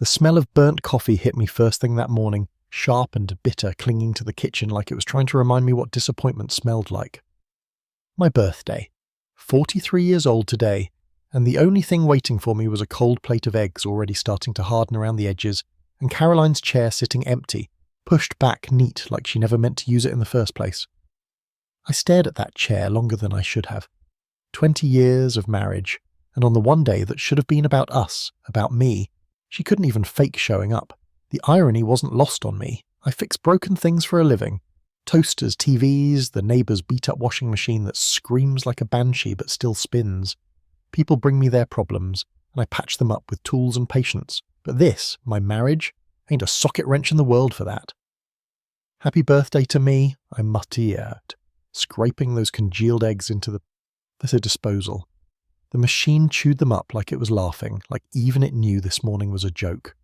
The smell of burnt coffee hit me first thing that morning, sharp and bitter, clinging to the kitchen like it was trying to remind me what disappointment smelled like. My birthday. 43 years old today, and the only thing waiting for me was a cold plate of eggs already starting to harden around the edges, and Caroline's chair sitting empty, pushed back neat like she never meant to use it in the first place. I stared at that chair longer than I should have. 20 years of marriage, and on the one day that should have been about us, about me, she couldn't even fake showing up. The irony wasn't lost on me. I fix broken things for a living. Toasters, TVs, the neighbour's beat-up washing machine that screams like a banshee but still spins. People bring me their problems, and I patch them up with tools and patience. But this, my marriage, ain't a socket wrench in the world for that. Happy birthday to me, I muttered, scraping those congealed eggs into the disposal. The machine chewed them up like it was laughing, like even it knew this morning was a joke.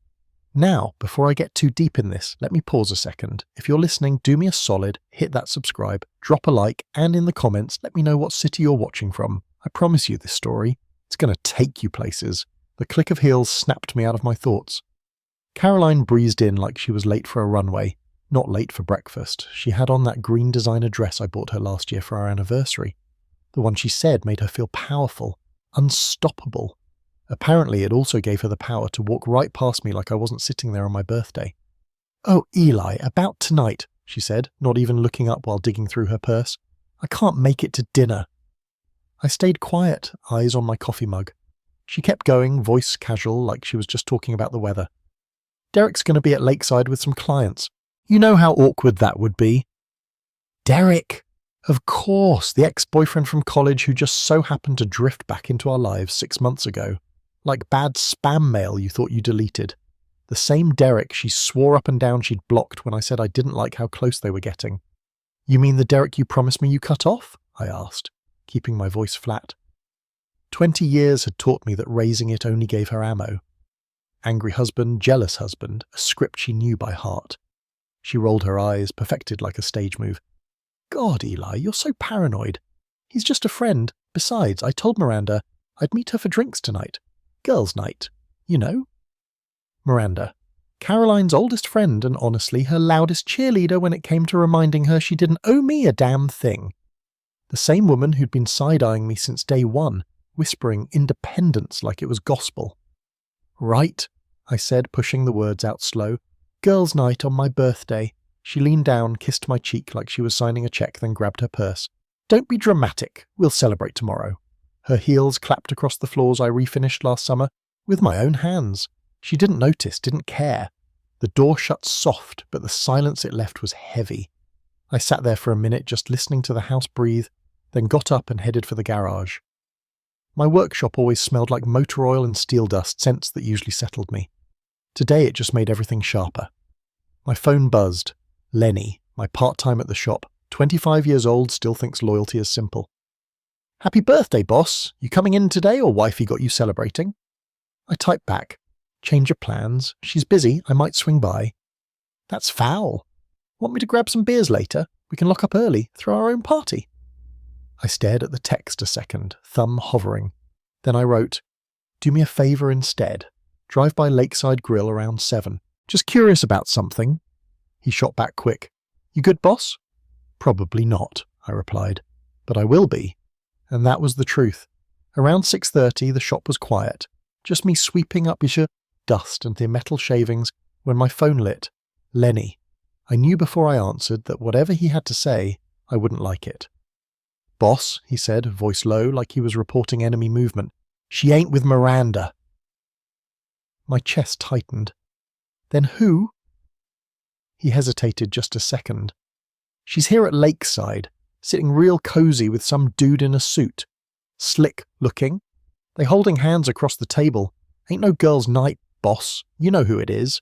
Now, before I get too deep in this, let me pause a second. If you're listening, do me a solid, hit that subscribe, drop a like, and in the comments, let me know what city you're watching from. I promise you this story, it's going to take you places. The click of heels snapped me out of my thoughts. Caroline breezed in like she was late for a runway, not late for breakfast. She had on that green designer dress I bought her last year for our anniversary. The one she said made her feel powerful, unstoppable. Apparently it also gave her the power to walk right past me like I wasn't sitting there on my birthday. "Oh, Eli, about tonight," she said, not even looking up while digging through her purse. "I can't make it to dinner." I stayed quiet, eyes on my coffee mug. She kept going, voice casual, like she was just talking about the weather. "Derek's going to be at Lakeside with some clients. You know how awkward that would be." Derek! Of course, the ex-boyfriend from college who just so happened to drift back into our lives 6 months ago. Like bad spam mail you thought you deleted. The same Derek she swore up and down she'd blocked when I said I didn't like how close they were getting. "You mean the Derek you promised me you cut off?" I asked, keeping my voice flat. 20 years had taught me that raising it only gave her ammo. Angry husband, jealous husband, a script she knew by heart. She rolled her eyes, perfected like a stage move. "God, Eli, you're so paranoid. He's just a friend. Besides, I told Miranda I'd meet her for drinks tonight. Girls' night, you know." Miranda, Caroline's oldest friend and honestly her loudest cheerleader when it came to reminding her she didn't owe me a damn thing. The same woman who'd been side-eyeing me since day one, whispering independence like it was gospel. "Right," I said, pushing the words out slow. "Girls' night on my birthday." She leaned down, kissed my cheek like she was signing a check, then grabbed her purse. "Don't be dramatic. We'll celebrate tomorrow." Her heels clapped across the floors I refinished last summer, with my own hands. She didn't notice, didn't care. The door shut soft, but the silence it left was heavy. I sat there for a minute just listening to the house breathe, then got up and headed for the garage. My workshop always smelled like motor oil and steel dust, scents that usually settled me. Today it just made everything sharper. My phone buzzed. Lenny, my part-time at the shop, 25 years old, still thinks loyalty is simple. "Happy birthday, boss. You coming in today or wifey got you celebrating?" I typed back. "Change of plans. She's busy. I might swing by." "That's foul. Want me to grab some beers later? We can lock up early, throw our own party." I stared at the text a second, thumb hovering. Then I wrote, "Do me a favour instead. Drive by Lakeside Grill around 7. Just curious about something." He shot back quick. "You good, boss?" "Probably not," I replied. "But I will be." And that was the truth. Around 6:30 the shop was quiet, just me sweeping up dust and the metal shavings when my phone lit. Lenny. I knew before I answered that whatever he had to say, I wouldn't like it. "Boss," he said, voice low like he was reporting enemy movement. "She ain't with Miranda." My chest tightened. "Then who?" He hesitated just a second. "She's here at Lakeside, sitting real cozy with some dude in a suit. Slick looking. They holding hands across the table. Ain't no girls' night, boss. You know who it is."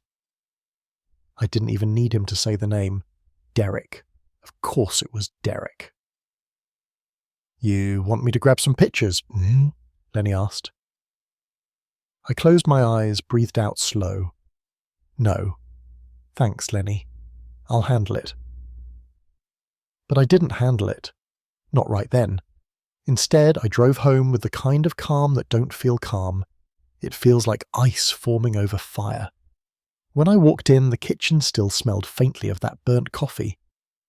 I didn't even need him to say the name. Derek. Of course it was Derek. "You want me to grab some pictures?" Lenny asked. I closed my eyes, breathed out slow. "No. Thanks, Lenny. I'll handle it." But I didn't handle it. Not right then. Instead, I drove home with the kind of calm that don't feel calm. It feels like ice forming over fire. When I walked in, the kitchen still smelled faintly of that burnt coffee.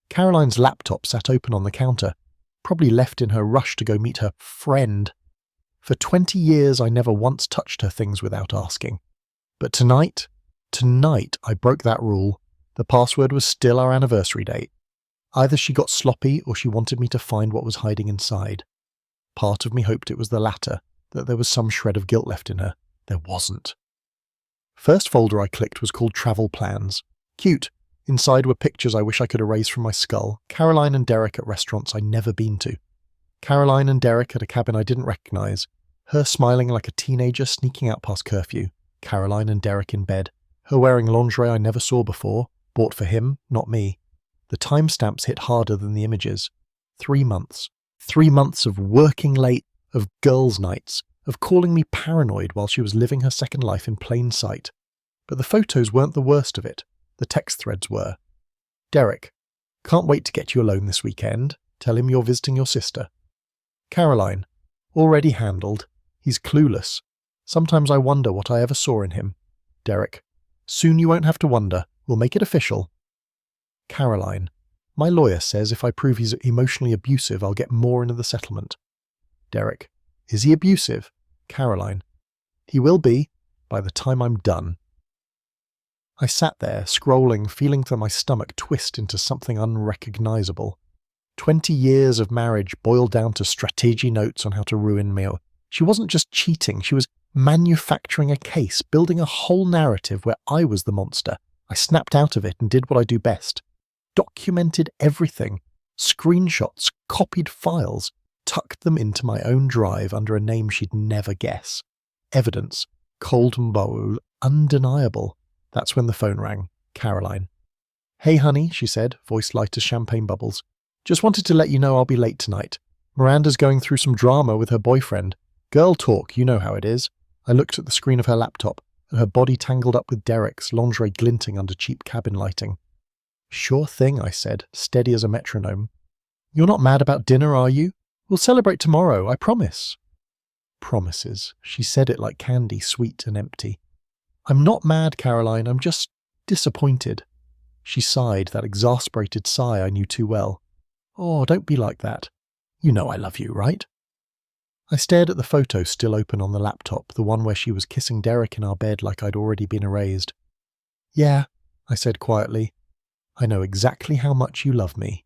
Caroline's laptop sat open on the counter, probably left in her rush to go meet her friend. For 20 years I never once touched her things without asking. But tonight I broke that rule. The password was still our anniversary date. Either she got sloppy or she wanted me to find what was hiding inside. Part of me hoped it was the latter, that there was some shred of guilt left in her. There wasn't. First folder I clicked was called Travel Plans. Cute. Inside were pictures I wish I could erase from my skull. Caroline and Derek at restaurants I'd never been to. Caroline and Derek at a cabin I didn't recognise. Her smiling like a teenager sneaking out past curfew. Caroline and Derek in bed. Her wearing lingerie I never saw before. Bought for him, not me. The timestamps hit harder than the images. 3 months. 3 months of working late, of girls' nights, of calling me paranoid while she was living her second life in plain sight. But the photos weren't the worst of it. The text threads were. Derek, can't wait to get you alone this weekend. Tell him you're visiting your sister. Caroline, already handled. He's clueless. Sometimes I wonder what I ever saw in him. Derek, soon you won't have to wonder. We'll make it official. Caroline, my lawyer says if I prove he's emotionally abusive, I'll get more into the settlement. Derek, is he abusive? Caroline, he will be by the time I'm done. I sat there, scrolling, feeling my stomach twist into something unrecognizable. 20 years of marriage boiled down to strategy notes on how to ruin me. She wasn't just cheating, she was manufacturing a case, building a whole narrative where I was the monster. I snapped out of it and did what I do best. Documented everything. Screenshots, copied files, tucked them into my own drive under a name she'd never guess. Evidence, cold and bold, undeniable. That's when the phone rang. Caroline. Hey honey, she said, voice light as champagne bubbles. Just wanted to let you know I'll be late tonight. Miranda's going through some drama with her boyfriend. Girl talk, you know how it is. I looked at the screen of her laptop, at her body tangled up with Derek's, lingerie glinting under cheap cabin lighting. Sure thing, I said, steady as a metronome. You're not mad about dinner, are you? We'll celebrate tomorrow, I promise. Promises. She said it like candy, sweet and empty. I'm not mad, Caroline, I'm just disappointed. She sighed, that exasperated sigh I knew too well. Oh, don't be like that. You know I love you, right? I stared at the photo still open on the laptop, the one where she was kissing Derek in our bed like I'd already been erased. Yeah, I said quietly. I know exactly how much you love me.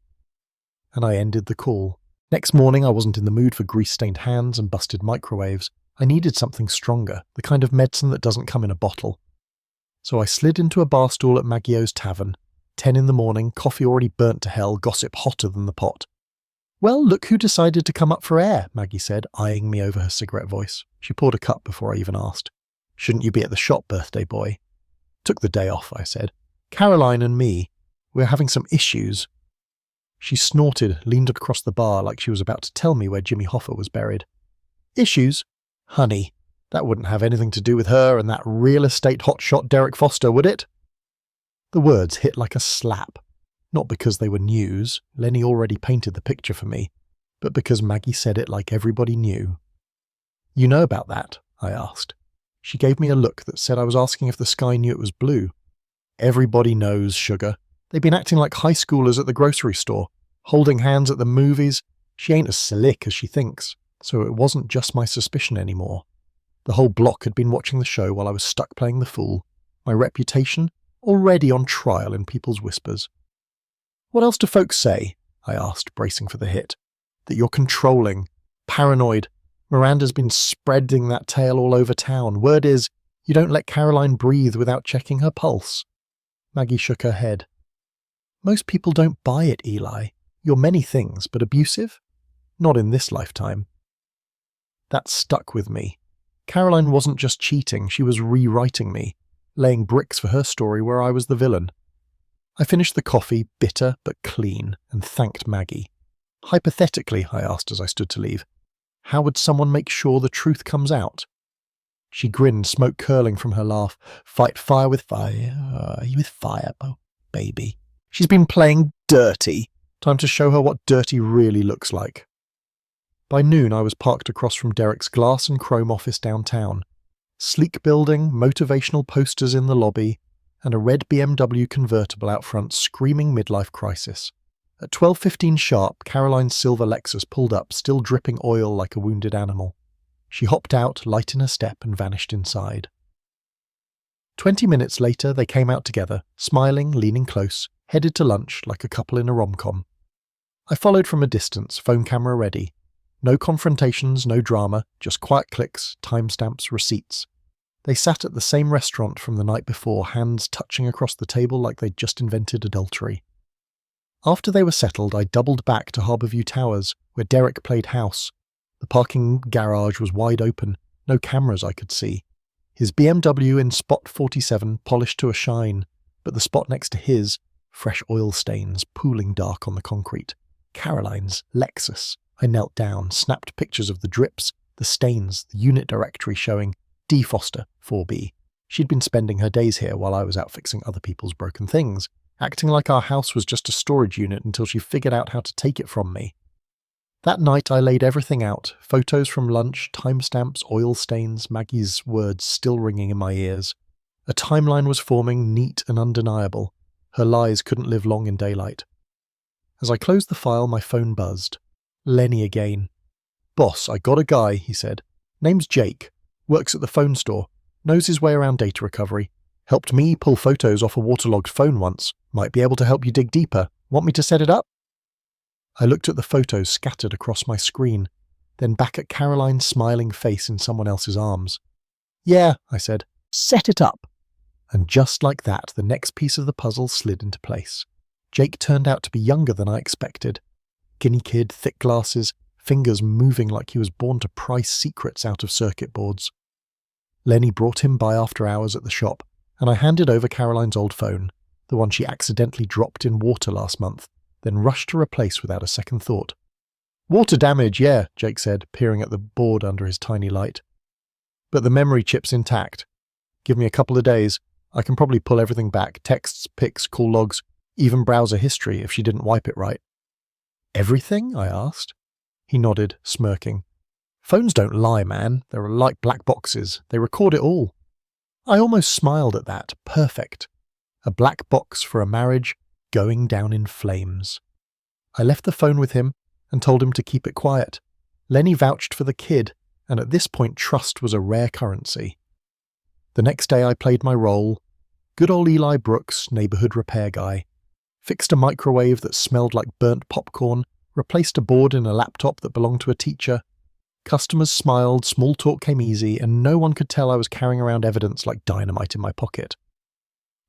And I ended the call. Next morning I wasn't in the mood for grease-stained hands and busted microwaves. I needed something stronger, the kind of medicine that doesn't come in a bottle. So I slid into a bar stool at Maggio's Tavern. 10 in the morning, coffee already burnt to hell, gossip hotter than the pot. Well, look who decided to come up for air, Maggie said, eyeing me over her cigarette voice. She poured a cup before I even asked. Shouldn't you be at the shop, birthday boy? Took the day off, I said. Caroline and me, we're having some issues. She snorted, leaned across the bar like she was about to tell me where Jimmy Hoffa was buried. Issues? Honey, that wouldn't have anything to do with her and that real estate hotshot Derek Foster, would it? The words hit like a slap. Not because they were news, Lenny already painted the picture for me, but because Maggie said it like everybody knew. You know about that? I asked. She gave me a look that said I was asking if the sky knew it was blue. Everybody knows, sugar. They've been acting like high schoolers at the grocery store, holding hands at the movies. She ain't as slick as she thinks, so it wasn't just my suspicion anymore. The whole block had been watching the show while I was stuck playing the fool. My reputation already on trial in people's whispers. What else do folks say? I asked, bracing for the hit. That you're controlling, paranoid. Miranda's been spreading that tale all over town. Word is, you don't let Caroline breathe without checking her pulse. Maggie shook her head. Most people don't buy it, Eli. You're many things, but abusive? Not in this lifetime. That stuck with me. Caroline wasn't just cheating, she was rewriting me, laying bricks for her story where I was the villain. I finished the coffee, bitter but clean, and thanked Maggie. Hypothetically, I asked as I stood to leave, how would someone make sure the truth comes out? She grinned, smoke curling from her laugh. Fight fire with fire. Are you with fire, baby? She's been playing dirty. Time to show her what dirty really looks like. By noon, I was parked across from Derek's glass and chrome office downtown. Sleek building, motivational posters in the lobby, and a red BMW convertible out front screaming midlife crisis. At 12:15 sharp, Caroline's silver Lexus pulled up, still dripping oil like a wounded animal. She hopped out, light in her step, and vanished inside. 20 minutes later, they came out together, smiling, leaning close, headed to lunch like a couple in a rom-com. I followed from a distance, phone camera ready. No confrontations, no drama, just quiet clicks, timestamps, receipts. They sat at the same restaurant from the night before, hands touching across the table like they'd just invented adultery. After they were settled, I doubled back to Harbourview Towers, where Derek played house. The parking garage was wide open, no cameras I could see. His BMW in spot 47 polished to a shine, but the spot next to his, fresh oil stains pooling dark on the concrete. Caroline's Lexus. I knelt down, snapped pictures of the drips, the stains, the unit directory showing D. Foster, 4B. She'd been spending her days here while I was out fixing other people's broken things, acting like our house was just a storage unit until she figured out how to take it from me. That night I laid everything out, photos from lunch, timestamps, oil stains, Maggie's words still ringing in my ears. A timeline was forming, neat and undeniable. Her lies couldn't live long in daylight. As I closed the file, my phone buzzed. Lenny again. "Boss, I got a guy," he said. "Name's Jake. Works at the phone store. Knows his way around data recovery. Helped me pull photos off a waterlogged phone once. Might be able to help you dig deeper. Want me to set it up?" I looked at the photos scattered across my screen, then back at Caroline's smiling face in someone else's arms. "Yeah," I said. "Set it up." And just like that, the next piece of the puzzle slid into place. Jake turned out to be younger than I expected. Guinea kid, thick glasses, fingers moving like he was born to pry secrets out of circuit boards. Lenny brought him by after hours at the shop, and I handed over Caroline's old phone, the one she accidentally dropped in water last month, then rushed to replace without a second thought. "Water damage, yeah," Jake said, peering at the board under his tiny light. "But the memory chip's intact. Give me a couple of days. I can probably pull everything back, texts, pics, call logs, even browser history if she didn't wipe it right." "Everything?" I asked. He nodded, smirking. "Phones don't lie, man. They're like black boxes. They record it all." I almost smiled at that. Perfect. A black box for a marriage going down in flames. I left the phone with him and told him to keep it quiet. Lenny vouched for the kid, and at this point trust was a rare currency. The next day I played my role. Good old Eli Brooks, neighborhood repair guy. Fixed a microwave that smelled like burnt popcorn, replaced a board in a laptop that belonged to a teacher. Customers smiled, small talk came easy, and no one could tell I was carrying around evidence like dynamite in my pocket.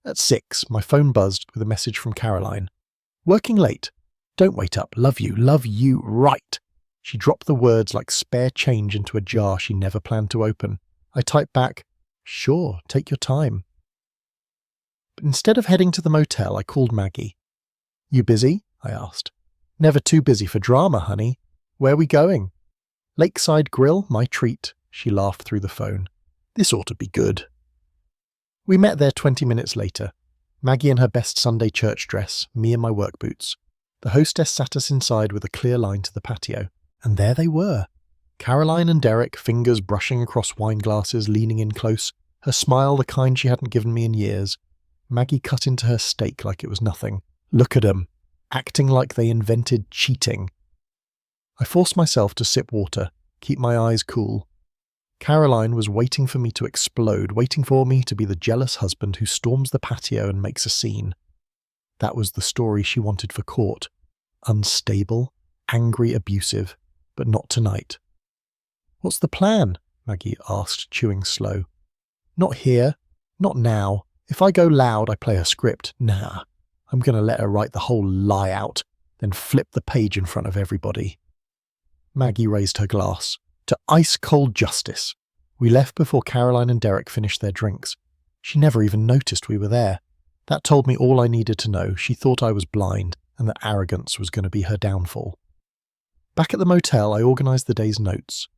At 6, my phone buzzed with a message from Caroline. "Working late. Don't wait up. Love you, right." She dropped the words like spare change into a jar she never planned to open. I typed back, "Sure, take your time." But instead of heading to the motel, I called Maggie. "You busy?" I asked. "Never too busy for drama, honey. Where are we going?" "Lakeside Grill, my treat," she laughed through the phone. "This ought to be good." We met there 20 minutes later. Maggie in her best Sunday church dress, me in my work boots. The hostess sat us inside with a clear line to the patio. And there they were. Caroline and Derek, fingers brushing across wine glasses, leaning in close, her smile the kind she hadn't given me in years. Maggie cut into her steak like it was nothing. Look at 'em, acting like they invented cheating. I forced myself to sip water, keep my eyes cool. Caroline was waiting for me to explode, waiting for me to be the jealous husband who storms the patio and makes a scene. That was the story she wanted for court. Unstable, angry, abusive, but not tonight. "What's the plan?" Maggie asked, chewing slow. "Not here. Not now. If I go loud, I play her script. Nah. I'm going to let her write the whole lie out, then flip the page in front of everybody." Maggie raised her glass. "To ice-cold justice." We left before Caroline and Derek finished their drinks. She never even noticed we were there. That told me all I needed to know. She thought I was blind, and that arrogance was going to be her downfall. Back at the motel, I organised the day's notes.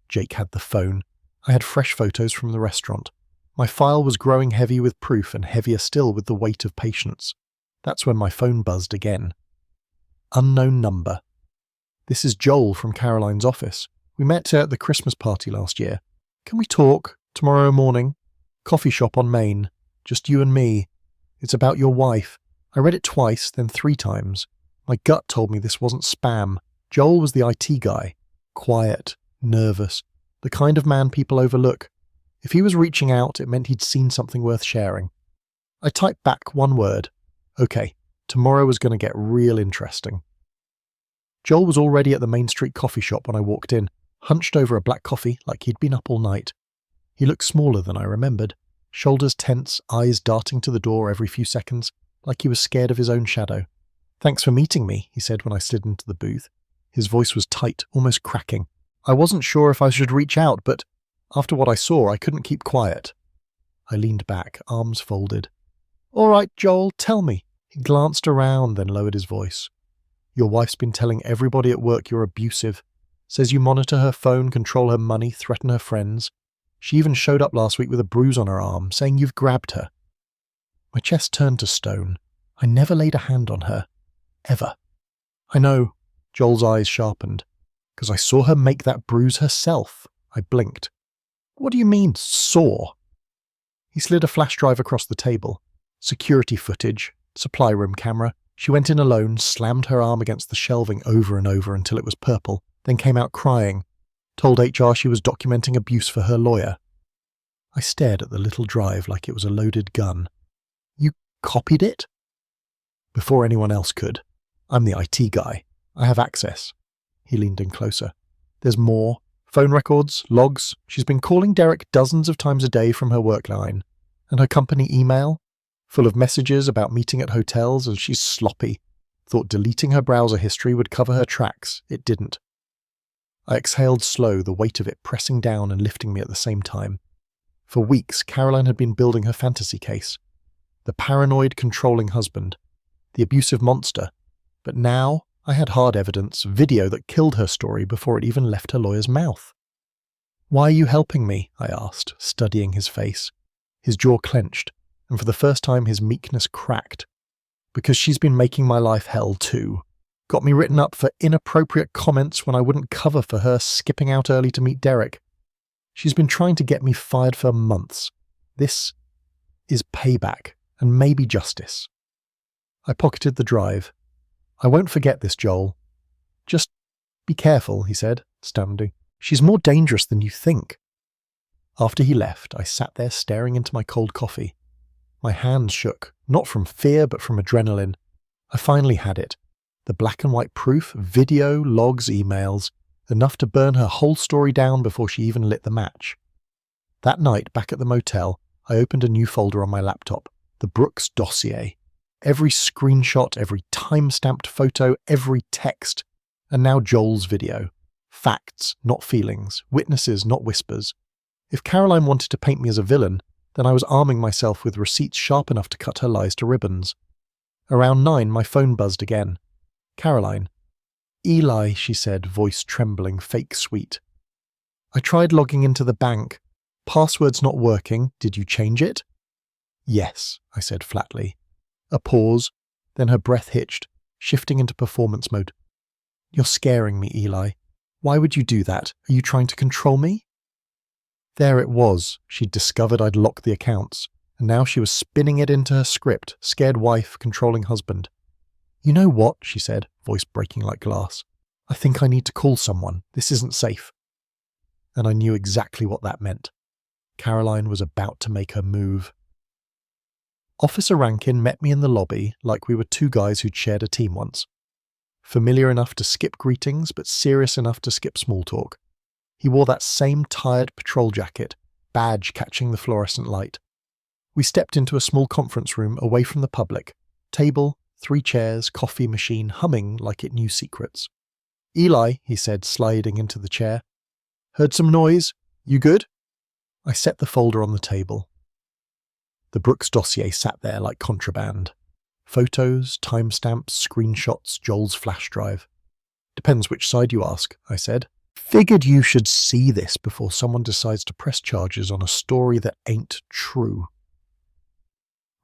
Jake had the phone. I had fresh photos from the restaurant. My file was growing heavy with proof and heavier still with the weight of patience. That's when my phone buzzed again. Unknown number. "This is Joel from Caroline's office. We met her at the Christmas party last year. Can we talk? Tomorrow morning? Coffee shop on Main. Just you and me. It's about your wife. I read it twice, then 3 times. My gut told me this wasn't spam. Joel was the IT guy. Quiet, nervous, the kind of man people overlook. If he was reaching out, it meant he'd seen something worth sharing. I typed back one word. Okay, tomorrow was going to get real interesting. Joel was already at the Main Street coffee shop when I walked in, hunched over a black coffee like he'd been up all night. He looked smaller than I remembered, shoulders tense, eyes darting to the door every few seconds, like he was scared of his own shadow. "Thanks for meeting me," he said when I slid into the booth. His voice was tight, almost cracking. I wasn't sure if I should reach out, but after what I saw, I couldn't keep quiet. I leaned back, arms folded. "All right, Joel, tell me." He glanced around, then lowered his voice. "Your wife's been telling everybody at work you're abusive. Says you monitor her phone, control her money, threaten her friends. She even showed up last week with a bruise on her arm, saying you've grabbed her." My chest turned to stone. I never laid a hand on her. Ever. "I know." Joel's eyes sharpened. "Because I saw her make that bruise herself." I blinked. "What do you mean, saw?" He slid a flash drive across the table. Security footage, supply room camera. She went in alone, slammed her arm against the shelving over and over until it was purple, then came out crying, told HR she was documenting abuse for her lawyer. I stared at the little drive like it was a loaded gun. "You copied it?" "Before anyone else could. I'm the IT guy. I have access." He leaned in closer. "There's more. Phone records, logs. She's been calling Derek dozens of times a day from her work line. And her company email, full of messages about meeting at hotels, and she's sloppy. Thought deleting her browser history would cover her tracks. It didn't." I exhaled slow, the weight of it pressing down and lifting me at the same time. For weeks, Caroline had been building her fantasy case. The paranoid, controlling husband. The abusive monster. But now I had hard evidence, video that killed her story before it even left her lawyer's mouth. "Why are you helping me?" I asked, studying his face. His jaw clenched, and for the first time his meekness cracked. "Because she's been making my life hell too. Got me written up for inappropriate comments when I wouldn't cover for her skipping out early to meet Derek. She's been trying to get me fired for months. This is payback, and maybe justice." I pocketed the drive. "I won't forget this, Joel. Just be careful," he said, standing. "She's more dangerous than you think." After he left, I sat there staring into my cold coffee. My hands shook, not from fear but from adrenaline. I finally had it. The black and white proof, video, logs, emails, enough to burn her whole story down before she even lit the match. That night, back at the motel, I opened a new folder on my laptop, the Brooks dossier. Every screenshot, every time-stamped photo, every text. And now Joel's video. Facts, not feelings. Witnesses, not whispers. If Caroline wanted to paint me as a villain, then I was arming myself with receipts sharp enough to cut her lies to ribbons. Around 9, my phone buzzed again. "Caroline." "Eli," she said, voice trembling, fake sweet. "I tried logging into the bank. Password's not working. Did you change it?" "Yes," I said flatly. A pause, then her breath hitched, shifting into performance mode. "You're scaring me, Eli. Why would you do that? Are you trying to control me?" There it was. She'd discovered I'd locked the accounts, and now she was spinning it into her script, scared wife, controlling husband. "You know what?" she said, voice breaking like glass. "I think I need to call someone. This isn't safe." And I knew exactly what that meant. Caroline was about to make her move. Officer Rankin met me in the lobby like we were 2 guys who'd shared a team once. Familiar enough to skip greetings, but serious enough to skip small talk. He wore that same tired patrol jacket, badge catching the fluorescent light. We stepped into a small conference room away from the public. Table, 3 chairs, coffee machine humming like it knew secrets. "Eli," he said, sliding into the chair. "Heard some noise? You good?" I set the folder on the table. The Brooks dossier sat there like contraband. Photos, timestamps, screenshots, Joel's flash drive. "Depends which side you ask," I said. "Figured you should see this before someone decides to press charges on a story that ain't true."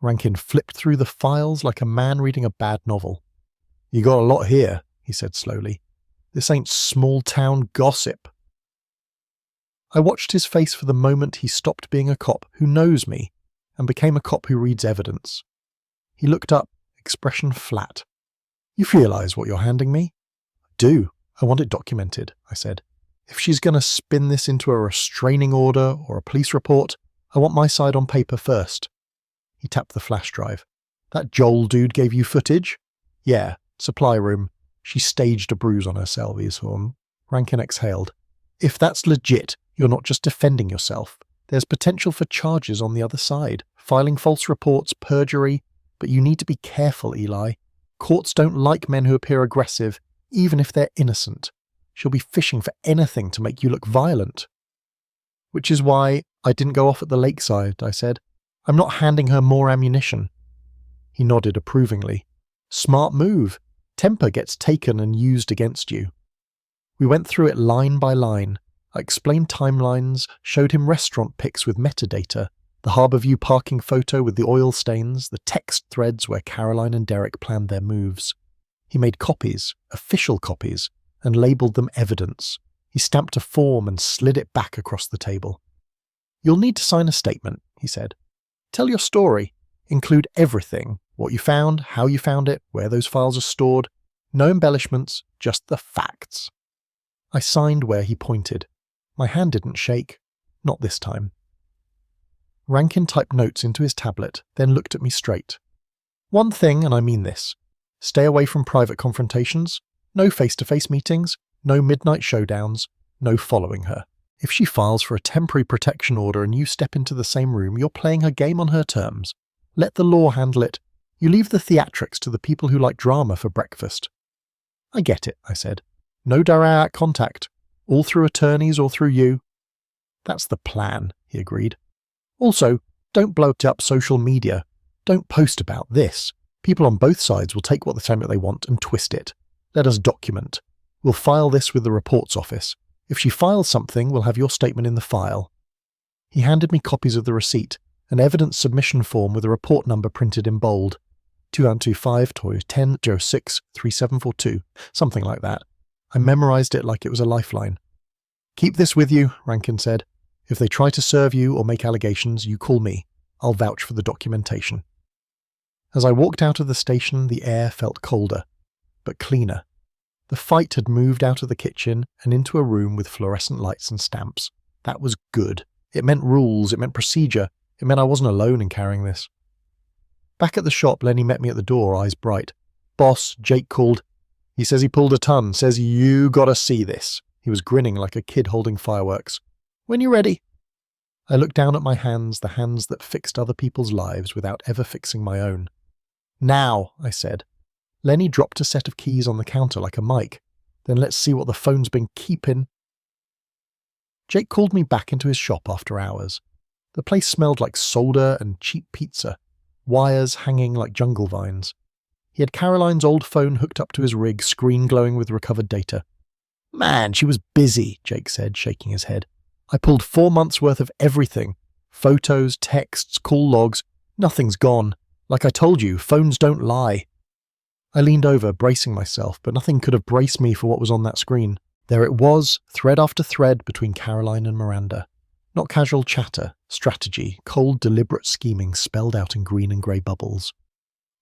Rankin flipped through the files like a man reading a bad novel. "You got a lot here," he said slowly. "This ain't small-town gossip." I watched his face for the moment he stopped being a cop who knows me and became a cop who reads evidence. He looked up, expression flat. You realize what you're handing me? I do. I want it documented, I said. If she's going to spin this into a restraining order or a police report, I want my side on paper first. He tapped the flash drive. That Joel dude gave you footage? Yeah, supply room. She staged a bruise on her Salvius form. Rankin exhaled. If that's legit, you're not just defending yourself. There's potential for charges on the other side. Filing false reports, perjury. But you need to be careful, Eli. Courts don't like men who appear aggressive, even if they're innocent. She'll be fishing for anything to make you look violent. Which is why I didn't go off at the lakeside, I said. I'm not handing her more ammunition. He nodded approvingly. Smart move. Temper gets taken and used against you. We went through it line by line. I explained timelines, showed him restaurant pics with metadata, the Harborview parking photo with the oil stains, the text threads where Caroline and Derek planned their moves. He made copies, official copies, and labelled them evidence. He stamped a form and slid it back across the table. You'll need to sign a statement, he said. Tell your story. Include everything. What you found, how you found it, where those files are stored. No embellishments, just the facts. I signed where he pointed. My hand didn't shake. Not this time. Rankin typed notes into his tablet, then looked at me straight. One thing, and I mean this. Stay away from private confrontations. No face-to-face meetings. No midnight showdowns. No following her. If she files for a temporary protection order and you step into the same room, you're playing her game on her terms. Let the law handle it. You leave the theatrics to the people who like drama for breakfast. I get it, I said. No direct contact. All through attorneys or through you. That's the plan, he agreed. Also, don't blow up social media. Don't post about this. People on both sides will take what the template they want and twist it. Let us document. We'll file this with the reports office. If she files something, we'll have your statement in the file. He handed me copies of the receipt, an evidence submission form with a report number printed in bold. 2125-1006-3742, something like that. I memorized it like it was a lifeline. Keep this with you, Rankin said. If they try to serve you or make allegations, you call me. I'll vouch for the documentation. As I walked out of the station, the air felt colder, but cleaner. The fight had moved out of the kitchen and into a room with fluorescent lights and stamps. That was good. It meant rules, it meant procedure, it meant I wasn't alone in carrying this. Back at the shop, Lenny met me at the door, eyes bright. Boss, Jake called. He says he pulled a ton, says you gotta see this. He was grinning like a kid holding fireworks. When you ready? I looked down at my hands, the hands that fixed other people's lives without ever fixing my own. Now, I said. Lenny dropped a set of keys on the counter like a mic. Then let's see what the phone's been keeping. Jake called me back into his shop after hours. The place smelled like solder and cheap pizza, wires hanging like jungle vines. He had Caroline's old phone hooked up to his rig, screen glowing with recovered data. Man, she was busy, Jake said, shaking his head. I pulled 4 months' worth of everything. Photos, texts, call logs. Nothing's gone. Like I told you, phones don't lie. I leaned over, bracing myself, but nothing could have braced me for what was on that screen. There it was, thread after thread between Caroline and Miranda. Not casual chatter, strategy, cold, deliberate scheming spelled out in green and grey bubbles.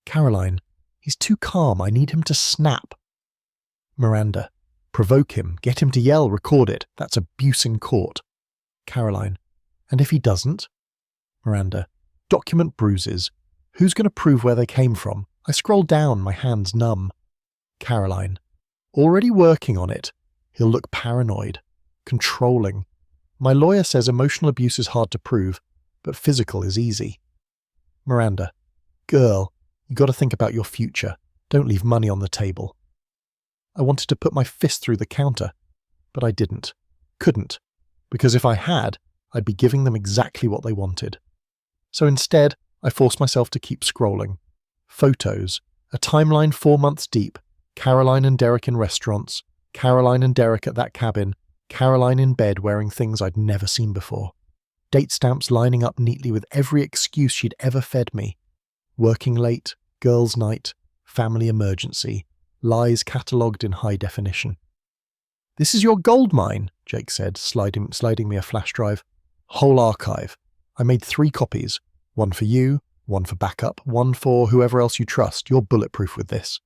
Caroline, he's too calm, I need him to snap. Miranda, provoke him, get him to yell, record it. That's abuse in court. Caroline, and if he doesn't? Miranda, document bruises. Who's going to prove where they came from? I scrolled down, my hands numb. Caroline, already working on it. He'll look paranoid, controlling. My lawyer says emotional abuse is hard to prove, but physical is easy. Miranda, girl, you got to think about your future. Don't leave money on the table. I wanted to put my fist through the counter, but I didn't. Couldn't. Because if I had, I'd be giving them exactly what they wanted. So instead, I forced myself to keep scrolling. Photos, a timeline 4 months deep, Caroline and Derek in restaurants, Caroline and Derek at that cabin, Caroline in bed wearing things I'd never seen before. Date stamps lining up neatly with every excuse she'd ever fed me. Working late, girls' night, family emergency, lies catalogued in high definition. This is your gold mine, Jake said, sliding me a flash drive. Whole archive. I made 3 copies. One for you, One for backup, one for whoever else you trust. You're bulletproof with this.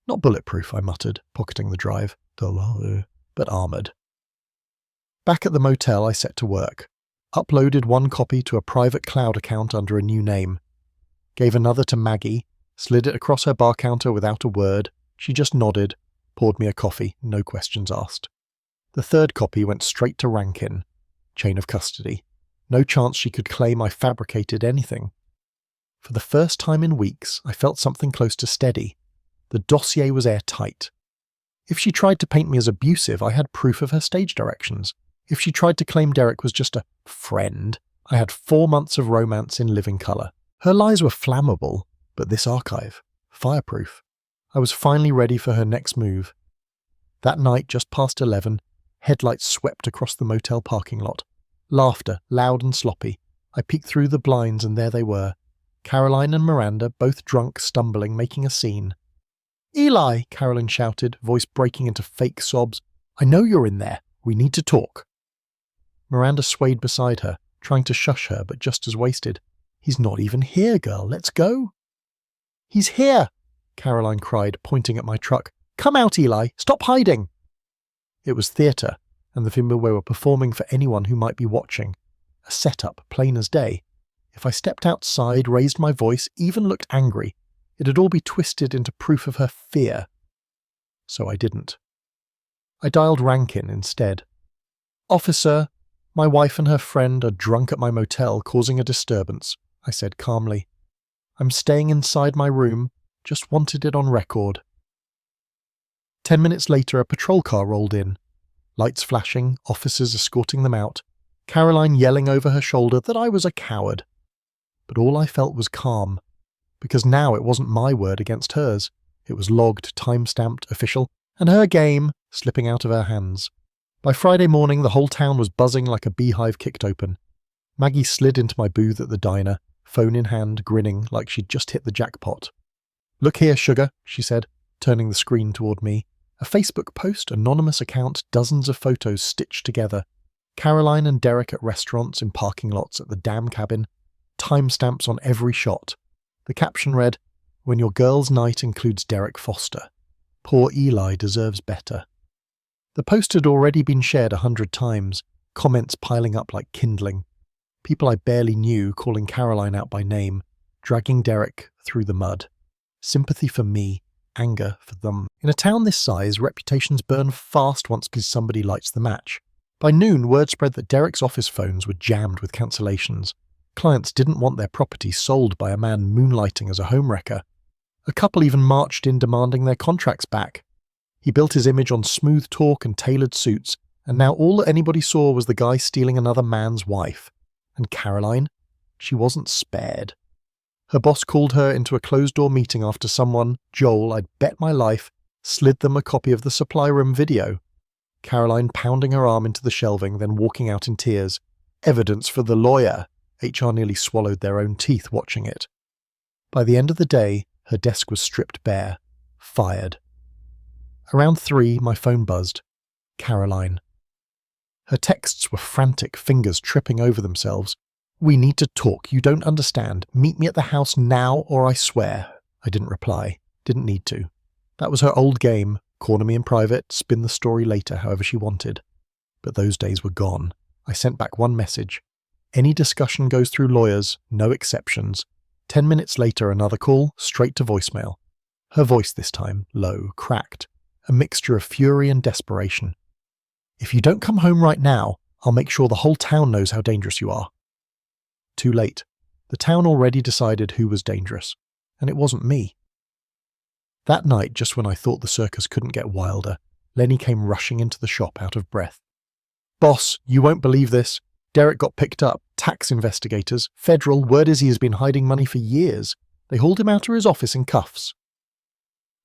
Not bulletproof, I muttered, pocketing the drive. But armoured. Back at the motel, I set to work. Uploaded one copy to a private cloud account under a new name. Gave another to Maggie, slid it across her bar counter without a word. She just nodded, poured me a coffee, no questions asked. The third copy went straight to Rankin. Chain of custody. No chance she could claim I fabricated anything. For the first time in weeks, I felt something close to steady. The dossier was airtight. If she tried to paint me as abusive, I had proof of her stage directions. If she tried to claim Derek was just a friend, I had 4 months of romance in living colour. Her lies were flammable, but this archive, fireproof. I was finally ready for her next move. That night, just past 11, headlights swept across the motel parking lot. Laughter, loud and sloppy. I peeked through the blinds and there they were. Caroline and Miranda, both drunk, stumbling, making a scene. "Eli!" Caroline shouted, voice breaking into fake sobs. "I know you're in there. We need to talk." Miranda swayed beside her, trying to shush her, but just as wasted. "He's not even here, girl. Let's go." "He's here!" Caroline cried, pointing at my truck. "Come out, Eli! Stop hiding!" It was theatre, and the film we were performing for anyone who might be watching. A setup, plain as day. If I stepped outside, raised my voice, even looked angry, it'd all be twisted into proof of her fear. So I didn't. I dialed Rankin instead. "Officer, my wife and her friend are drunk at my motel, causing a disturbance," I said calmly. "I'm staying inside my room, just wanted it on record." 10 minutes later, a patrol car rolled in. Lights flashing, officers escorting them out, Caroline yelling over her shoulder that I was a coward. But all I felt was calm, because now it wasn't my word against hers. It was logged, time-stamped, official, and her game slipping out of her hands. By Friday morning, the whole town was buzzing like a beehive kicked open. Maggie slid into my booth at the diner, phone in hand, grinning like she'd just hit the jackpot. "Look here, sugar," she said, turning the screen toward me. A Facebook post, anonymous account, dozens of photos stitched together. Caroline and Derek at restaurants, in parking lots, at the damn cabin. Timestamps on every shot. The caption read, "When your girl's night includes Derek Foster. Poor Eli deserves better." The post had already been shared 100 times, comments piling up like kindling. People I barely knew calling Caroline out by name, dragging Derek through the mud. Sympathy for me, anger for them. In a town this size, reputations burn fast once somebody lights the match. By noon, word spread that Derek's office phones were jammed with cancellations. Clients didn't want their property sold by a man moonlighting as a homewrecker. A couple even marched in demanding their contracts back. He built his image on smooth talk and tailored suits, and now all that anybody saw was the guy stealing another man's wife. And Caroline? She wasn't spared. Her boss called her into a closed-door meeting after someone, Joel, I'd bet my life, slid them a copy of the supply room video. Caroline pounding her arm into the shelving, then walking out in tears. Evidence for the lawyer. HR nearly swallowed their own teeth watching it. By the end of the day, her desk was stripped bare. Fired. Around 3, my phone buzzed. Caroline. Her texts were frantic, fingers tripping over themselves. "We need to talk. You don't understand. Meet me at the house now or I swear." I didn't reply. Didn't need to. That was her old game. Corner me in private, spin the story later however she wanted. But those days were gone. I sent back one message. Any discussion goes through lawyers, no exceptions. 10 minutes later, another call, straight to voicemail. Her voice this time, low, cracked, a mixture of fury and desperation. "If you don't come home right now, I'll make sure the whole town knows how dangerous you are." Too late. The town already decided who was dangerous, and it wasn't me. That night, just when I thought the circus couldn't get wilder, Lenny came rushing into the shop out of breath. "Boss, you won't believe this. Derek got picked up. Tax investigators. Federal. Word is he has been hiding money for years. They hauled him out of his office in cuffs."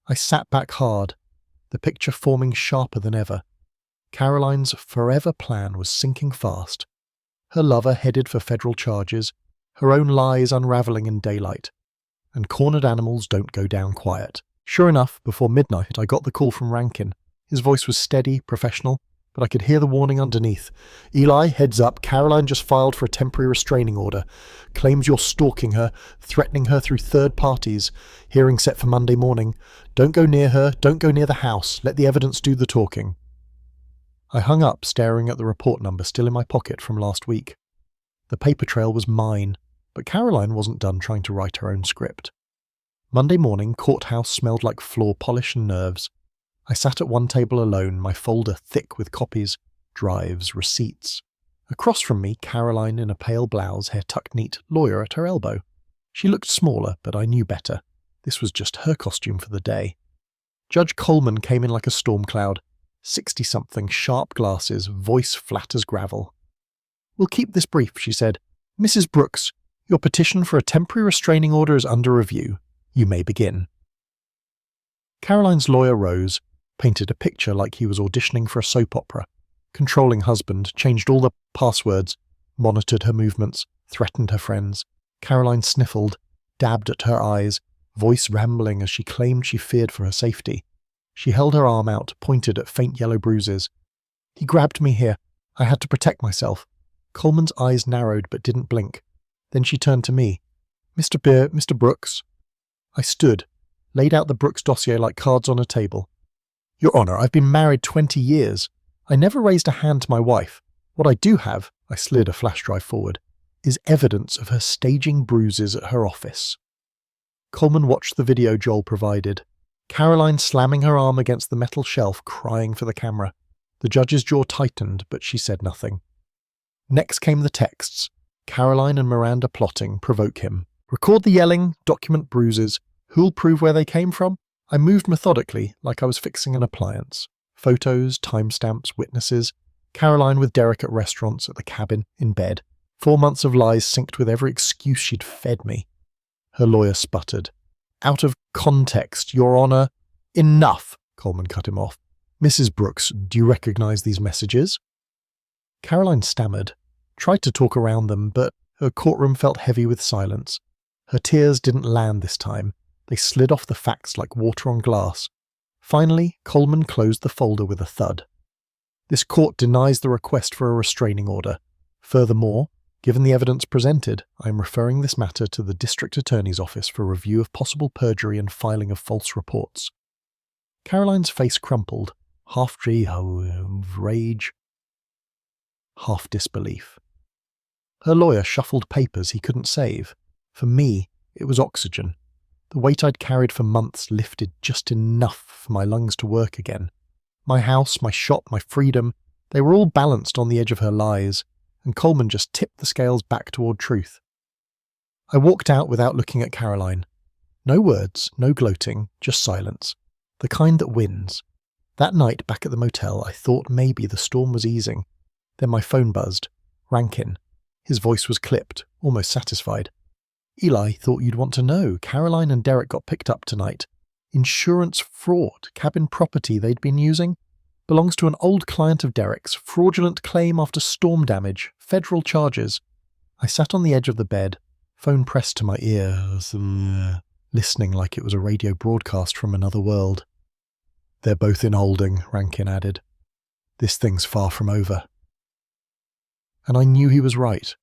I sat back hard, the picture forming sharper than ever. Caroline's forever plan was sinking fast. Her lover headed for federal charges, her own lies unravelling in daylight. And cornered animals don't go down quiet. Sure enough, before midnight I got the call from Rankin. His voice was steady, professional, but I could hear the warning underneath. Eli, heads up, Caroline just filed for a temporary restraining order. Claims you're stalking her, threatening her through third parties. Hearing set for Monday morning. Don't go near her, don't go near the house. Let the evidence do the talking. I hung up, staring at the report number still in my pocket from last week. The paper trail was mine, but Caroline wasn't done trying to write her own script. Monday morning, courthouse smelled like floor polish and nerves. I sat at one table alone, my folder thick with copies, drives, receipts. Across from me, Caroline in a pale blouse, hair tucked neat, lawyer at her elbow. She looked smaller, but I knew better. This was just her costume for the day. Judge Coleman came in like a storm cloud. 60-something, sharp glasses, voice flat as gravel. "We'll keep this brief," she said. "Mrs. Brooks, your petition for a temporary restraining order is under review. You may begin." Caroline's lawyer rose, painted a picture like he was auditioning for a soap opera. Controlling husband, changed all the passwords, monitored her movements, threatened her friends. Caroline sniffled, dabbed at her eyes, voice rambling as she claimed she feared for her safety. She held her arm out, pointed at faint yellow bruises. "He grabbed me here. I had to protect myself." Coleman's eyes narrowed but didn't blink. Then she turned to me. Mr. Brooks." I stood, laid out the Brooks dossier like cards on a table. "Your Honor, I've been married 20 years. I never raised a hand to my wife. What I do have," I slid a flash drive forward, "is evidence of her staging bruises at her office." Coleman watched the video Joel provided. Caroline slamming her arm against the metal shelf, crying for the camera. The judge's jaw tightened, but she said nothing. Next came the texts. Caroline and Miranda plotting, provoke him. Record the yelling, document bruises. Who'll prove where they came from? I moved methodically, like I was fixing an appliance. Photos, timestamps, witnesses. Caroline with Derek at restaurants, at the cabin, in bed. 4 months of lies synced with every excuse she'd fed me. Her lawyer sputtered. "Out of context, Your Honor." "Enough," Coleman cut him off. "Mrs. Brooks, do you recognize these messages?" Caroline stammered, tried to talk around them, but her courtroom felt heavy with silence. Her tears didn't land this time. They slid off the facts like water on glass. Finally, Coleman closed the folder with a thud. "This court denies the request for a restraining order. Furthermore, given the evidence presented, I am referring this matter to the District Attorney's Office for review of possible perjury and filing of false reports." Caroline's face crumpled, half rage, half disbelief. Her lawyer shuffled papers he couldn't save. For me, it was oxygen. The weight I'd carried for months lifted just enough for my lungs to work again. My house, my shop, my freedom, they were all balanced on the edge of her lies, and Coleman just tipped the scales back toward truth. I walked out without looking at Caroline. No words, no gloating, just silence. The kind that wins. That night back at the motel, I thought maybe the storm was easing. Then my phone buzzed. Rankin. His voice was clipped, almost satisfied. "Eli, thought you'd want to know. Caroline and Derek got picked up tonight. Insurance fraud, cabin property they'd been using. Belongs to an old client of Derek's. Fraudulent claim after storm damage. Federal charges." I sat on the edge of the bed, phone pressed to my ear, listening like it was a radio broadcast from another world. "They're both in holding," Rankin added. "This thing's far from over." And I knew he was right.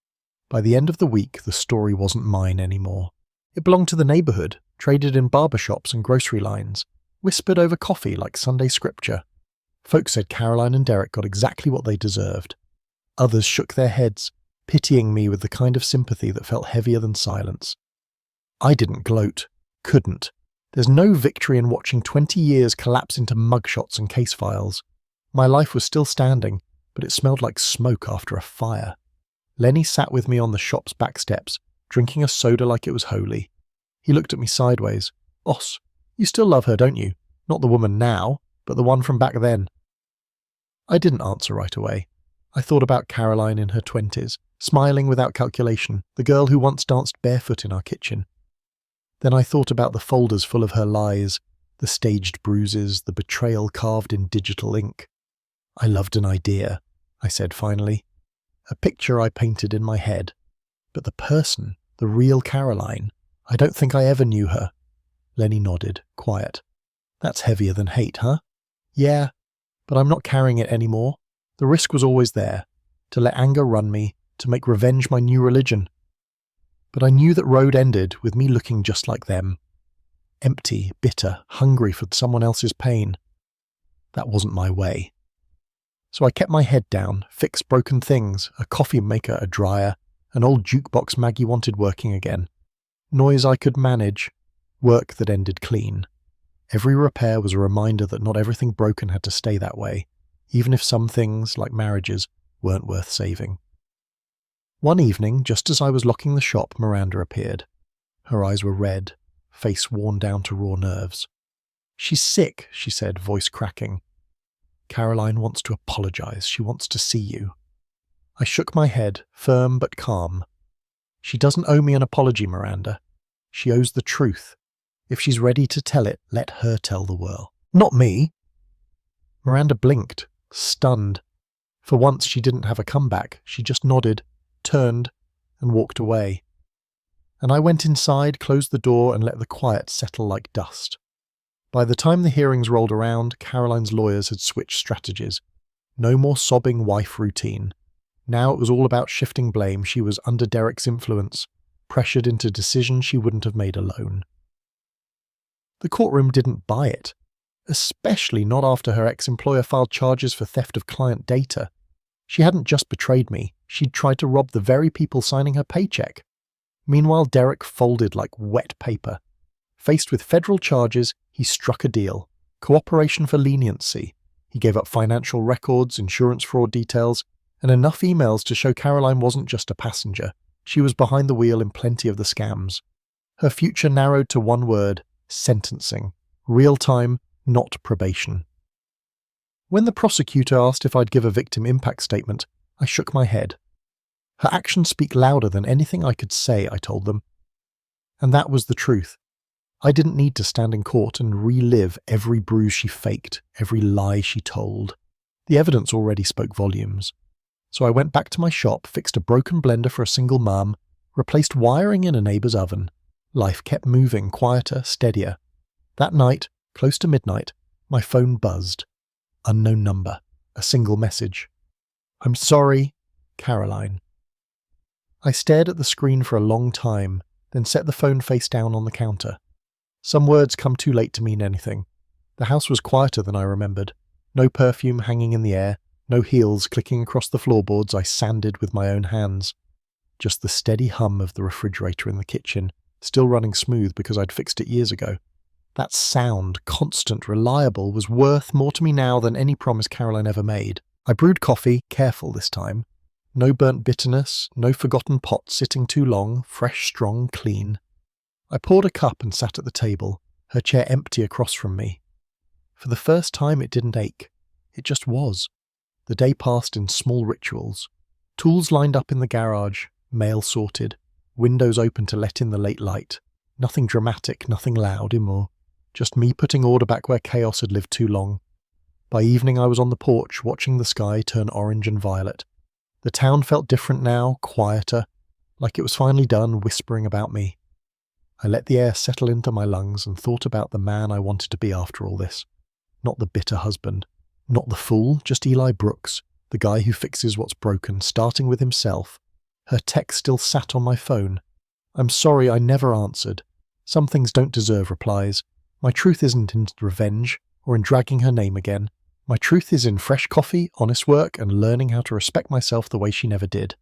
By the end of the week, the story wasn't mine anymore. It belonged to the neighborhood, traded in barbershops and grocery lines, whispered over coffee like Sunday scripture. Folks said Caroline and Derek got exactly what they deserved. Others shook their heads, pitying me with the kind of sympathy that felt heavier than silence. I didn't gloat. Couldn't. There's no victory in watching 20 years collapse into mugshots and case files. My life was still standing, but it smelled like smoke after a fire. Lenny sat with me on the shop's back steps, drinking a soda like it was holy. He looked at me sideways. "Boss, you still love her, don't you? Not the woman now, but the one from back then." I didn't answer right away. I thought about Caroline in her 20s, smiling without calculation, the girl who once danced barefoot in our kitchen. Then I thought about the folders full of her lies, the staged bruises, the betrayal carved in digital ink. "I loved an idea," I said finally. A picture I painted in my head. But the person, the real Caroline, I don't think I ever knew her. Lenny nodded, quiet. "That's heavier than hate, huh?" "Yeah, but I'm not carrying it anymore. The risk was always there, to let anger run me, to make revenge my new religion. But I knew that road ended with me looking just like them. Empty, bitter, hungry for someone else's pain. That wasn't my way. So I kept my head down, fixed broken things, a coffee maker, a dryer, an old jukebox Maggie wanted working again. Noise I could manage, work that ended clean. Every repair was a reminder that not everything broken had to stay that way, even if some things, like marriages, weren't worth saving. One evening, just as I was locking the shop, Miranda appeared. Her eyes were red, face worn down to raw nerves. "She's sick," she said, voice cracking. "Caroline wants to apologize. She wants to see you." I shook my head, firm but calm. "She doesn't owe me an apology, Miranda. She owes the truth. If she's ready to tell it, let her tell the world. Not me." Miranda blinked, stunned. For once she didn't have a comeback. She just nodded, turned, and walked away. And I went inside, closed the door, and let the quiet settle like dust. By the time the hearings rolled around, Caroline's lawyers had switched strategies. No more sobbing wife routine. Now it was all about shifting blame. She was under Derek's influence, pressured into decisions she wouldn't have made alone. The courtroom didn't buy it, especially not after her ex-employer filed charges for theft of client data. She hadn't just betrayed me, she'd tried to rob the very people signing her paycheck. Meanwhile, Derek folded like wet paper. Faced with federal charges, he struck a deal. Cooperation for leniency. He gave up financial records, insurance fraud details, and enough emails to show Caroline wasn't just a passenger. She was behind the wheel in plenty of the scams. Her future narrowed to one word: sentencing. Real time, not probation. When the prosecutor asked if I'd give a victim impact statement, I shook my head. Her actions speak louder than anything I could say, I told them. And that was the truth. I didn't need to stand in court and relive every bruise she faked, every lie she told. The evidence already spoke volumes. So I went back to my shop, fixed a broken blender for a single mom, replaced wiring in a neighbour's oven. Life kept moving, quieter, steadier. That night, close to midnight, my phone buzzed. Unknown number. A single message. "I'm sorry, Caroline." I stared at the screen for a long time, then set the phone face down on the counter. Some words come too late to mean anything. The house was quieter than I remembered. No perfume hanging in the air, no heels clicking across the floorboards I sanded with my own hands. Just the steady hum of the refrigerator in the kitchen, still running smooth because I'd fixed it years ago. That sound, constant, reliable, was worth more to me now than any promise Caroline ever made. I brewed coffee, careful this time. No burnt bitterness, no forgotten pot sitting too long, fresh, strong, clean. I poured a cup and sat at the table, her chair empty across from me. For the first time it didn't ache. It just was. The day passed in small rituals. Tools lined up in the garage, mail sorted, windows open to let in the late light. Nothing dramatic, nothing loud, Immo. Just me putting order back where chaos had lived too long. By evening I was on the porch, watching the sky turn orange and violet. The town felt different now, quieter, like it was finally done whispering about me. I let the air settle into my lungs and thought about the man I wanted to be after all this. Not the bitter husband. Not the fool, just Eli Brooks, the guy who fixes what's broken, starting with himself. Her text still sat on my phone. "I'm sorry I never answered. Some things don't deserve replies. My truth isn't in revenge or in dragging her name again. My truth is in fresh coffee, honest work, and learning how to respect myself the way she never did."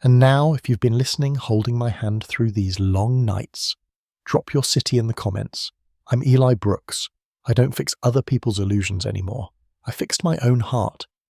And now, if you've been listening, holding my hand through these long nights, drop your city in the comments. I'm Eli Brooks. I don't fix other people's illusions anymore. I fixed my own heart.